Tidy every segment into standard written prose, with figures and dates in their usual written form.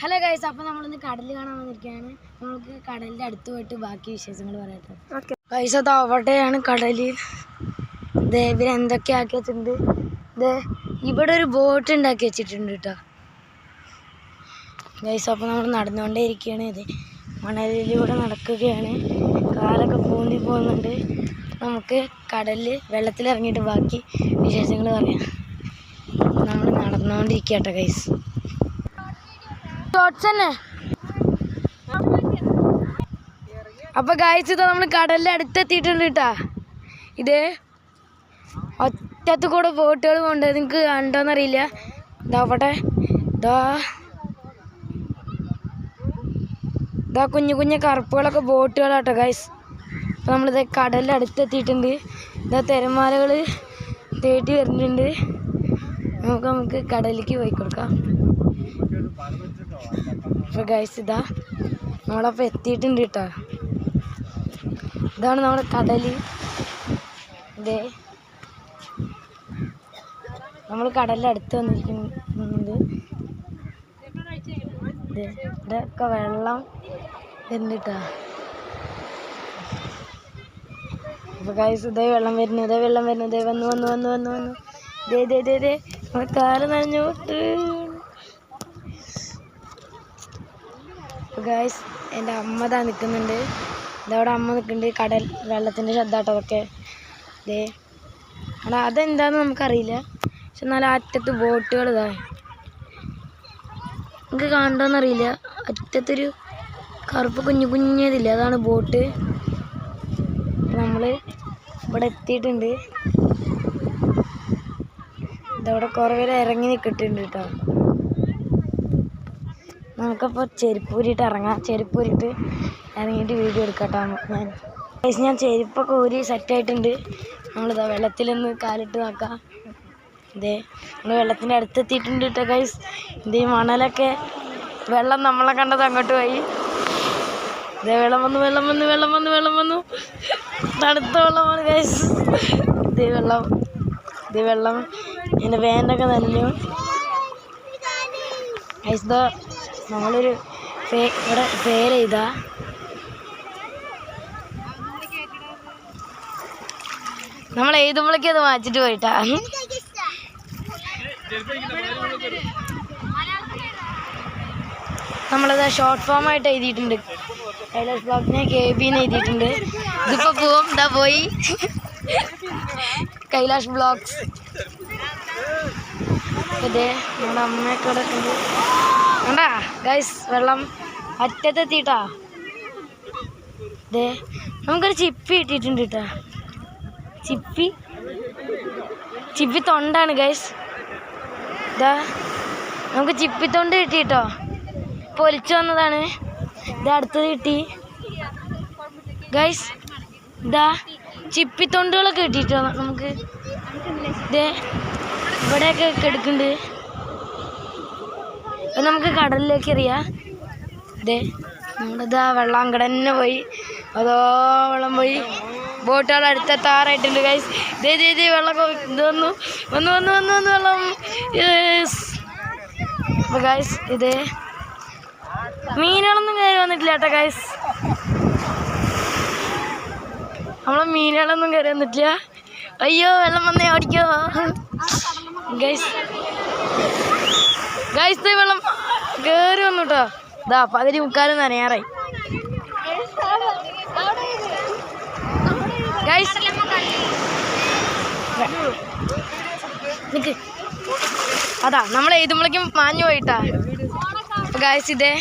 Hello guys, അപ്പോൾ നമ്മളിന്ന് കടൽ കാണാൻ വന്നിരിക്കുകയാണ്. നമുക്ക് കടലിൻ്റെ അടുത്ത് പോയിട്ട് ബാക്കി വിശേഷങ്ങൾ പറയട്ടെ. ഓക്കെ ഗൈസ്, അത് അവിടെയാണ് കടൽ. ഇതേ ഇവർ എന്തൊക്കെ ആക്കി വെച്ചിട്ടുണ്ട്. ഇതേ ഇവിടെ ഒരു ബോട്ട് ഉണ്ടാക്കി വെച്ചിട്ടുണ്ട് കേട്ടോ ഗൈസ്. അപ്പോൾ നമ്മൾ നടന്നുകൊണ്ടേ ഇരിക്കുകയാണ്. ഇത് മണലിലൂടെ നടക്കുകയാണ്. കാലൊക്കെ പൂന്തി പോകുന്നുണ്ട്. നമുക്ക് കടലിൽ വെള്ളത്തിലിറങ്ങിയിട്ട് ബാക്കി വിശേഷങ്ങൾ പറയാം. നമ്മൾ നടന്നുകൊണ്ടിരിക്കുക കേട്ടോ ഗൈസ്. തന്നെ അപ്പൊ ഗൈസ്, ഇത് നമ്മൾ കടലിന്റെ അടുത്തെത്തിയിട്ടുണ്ട് കേട്ടാ. ഇത് ഒറ്റത്ത് കൂടെ ബോട്ടുകൾ കൊണ്ട് നിങ്ങൾക്ക് കണ്ടോന്നറിയില്ല. ഇതാവട്ടെ, ഇതാ കുഞ്ഞു കുഞ്ഞു കറുപ്പുകളൊക്കെ ബോട്ടുകളാട്ടോ ഗൈസ്. അപ്പൊ നമ്മളിത് കടലിന്റെ അടുത്തെത്തിയിട്ടുണ്ട്. ഇതാ തിരമാലകൾ തേടി വരുന്നുണ്ട്. നമുക്ക് കടലിലേക്ക് പോയി കൊടുക്കാം. അപ്പോൾ ഗൈസ്, ഇതാ നമ്മളപ്പോൾ എത്തിയിട്ടുണ്ട് കേട്ടോ. ഇതാണ് നമ്മുടെ കടൽ. ഇതേ നമ്മൾ കടലിൻ്റെ അടുത്ത് വന്നിരിക്കുന്നുണ്ട്. ഇവിടെയൊക്കെ വെള്ളം വരുന്നുണ്ട് കേട്ടോ. അപ്പോൾ ഗൈസ്, ഇതേ വെള്ളം വരുന്നു, ഇതേ വെള്ളം വരുന്നു, ഇതേ വന്നു വന്നു വന്നു വന്നു വന്നു ദേ ദേ ദേ ദേ നമ്മുടെ കാല് നനഞ്ഞോട്ട്. ഗൈസ്, എൻ്റെ അമ്മ ഇതാ നിൽക്കുന്നുണ്ട്. ഇതവിടെ അമ്മ നിൽക്കുന്നുണ്ട്. കടൽ വെള്ളത്തിൻ്റെ ശബ്ദമാട്ടോ അതൊക്കെ. ദേ അവിടെ അതെന്താണെന്ന് നമുക്കറിയില്ല. പക്ഷെ എന്നാലും അറ്റത്ത് ബോട്ടുകൾ ഇതാ. നമുക്ക് കാണണ്ടോന്നറിയില്ല. അറ്റത്തൊരു കറുപ്പ് കുഞ്ഞു കുഞ്ഞതില്ല, അതാണ് ബോട്ട്. നമ്മൾ ഇവിടെ എത്തിയിട്ടുണ്ട്. ഇതവിടെ കുറേ പേര് ഇറങ്ങി നിൽക്കിട്ടുണ്ട് കേട്ടോ. നമുക്കപ്പോൾ ചെരുപ്പൂരിയിട്ട് ഇറങ്ങാം. ചെരുപ്പൂരിയിട്ട് ഇറങ്ങിയിട്ട് വീഡിയോ എടുക്കാം കേട്ടോ. ഞാൻ ചെരുപ്പൊക്കെ ഊരി സെറ്റായിട്ടുണ്ട്. നമ്മളിതാ വെള്ളത്തിലൊന്ന് കാലിട്ട് നോക്കാം. ഇതേ നമ്മൾ വെള്ളത്തിൻ്റെ അടുത്തെത്തിയിട്ടുണ്ട് കേട്ടോ ഗൈസ്. ഇത് ഈ മണലൊക്കെ വെള്ളം നമ്മളെ കണ്ടത് അങ്ങോട്ട് പോയി. ഇതേ വെള്ളം വന്നു വെള്ളം വന്നു വെള്ളം വന്നു വെള്ളം വന്നു തണുത്ത വെള്ളമാണ് ഗൈസ്. ഇതേ വെള്ളം ഇത് വെള്ളം എൻ്റെ വേനൊക്കെ നനഞ്ഞു ഗൈസ്. ഇതോ നമ്മളൊരു ഇവിടെ പേര് ചെയ്താ നമ്മൾ എഴുതുമ്പോഴേക്കും അത് മാറ്റിട്ട് പോയിട്ടാ. നമ്മളത് ഷോർട്ട് ഫോം ആയിട്ട് എഴുതിയിട്ടുണ്ട്. കൈലാഷ് ബ്ലോഗ്സിനെ KB എഴുതിയിട്ടുണ്ട്. ഇതിപ്പോൾ പോവും, ഇതാ പോയി കൈലാഷ് ബ്ലോഗ്സ്. ഇതേ നമ്മുടെ അമ്മയൊക്കെ ഇവിടെ ഉണ്ട്. കണ്ടാ ഗൈസ്, വെള്ളം അറ്റത്തെത്തിട്ടാ. ഇതേ നമുക്കൊരു ചിപ്പി കിട്ടിയിട്ടുണ്ട് കേട്ടോ. ചിപ്പി തൊണ്ടാണ് ഗൈസ്. ഇതാ നമുക്ക് ചിപ്പിത്തൊണ്ട് കിട്ടിട്ടോ. പൊലിച്ചു വന്നതാണ്. ഇത് അടുത്തത് കിട്ടി ഗൈസ്. ഇതാ ചിപ്പിത്തൊണ്ടുകളൊക്കെ കിട്ടിയിട്ടോ നമുക്ക്. ഇതേ ഇവിടെയൊക്കെ എടുക്കുന്നുണ്ട്. നമുക്ക് കടലിലേക്ക് എറിയാം. ഇതേ നമ്മളിതാ വെള്ളം അങ്ങടെ തന്നെ പോയി. അതോ വെള്ളം പോയി. ബോട്ടുകൾ അടുത്തെത്താറായിട്ടുണ്ട് ഗൈസ്. ഇതേ ഇതേ ഇതേ വെള്ളമൊക്കെ ഇത് വന്നു വന്നു വന്നു വന്നു വന്നു വെള്ളം. അപ്പോൾ ഗൈസ്, ഇതേ മീനുകളൊന്നും കയറി വന്നിട്ടില്ല കേട്ടോ ഗൈസ്. നമ്മളെ മീനുകളൊന്നും കയറി വന്നിട്ടില്ല. അയ്യോ, വെള്ളം വന്നേ ഓടിക്കോ ഗൈസ്. ഗൈസ്, വെള്ളം കയറി വന്നു കേട്ടോ. ഇതാ പകുതി മുക്കാലും നനയാറായി ഗൈസ്. നിക്ക്, അതാ നമ്മൾ എഴുതുമ്പോഴേക്കും മാഞ്ഞു പോയിട്ടാ ഗൈസ്. ഇതേ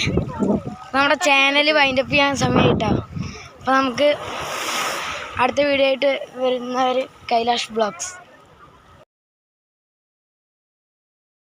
നമ്മുടെ ചാനൽ വൈൻഡപ്പ് ചെയ്യാൻ സമയമായിട്ടാ. അപ്പോൾ നമുക്ക് അടുത്ത വീഡിയോ ആയിട്ട് വരുന്നവർ കൈലാഷ് ബ്ലോഗ്സ്.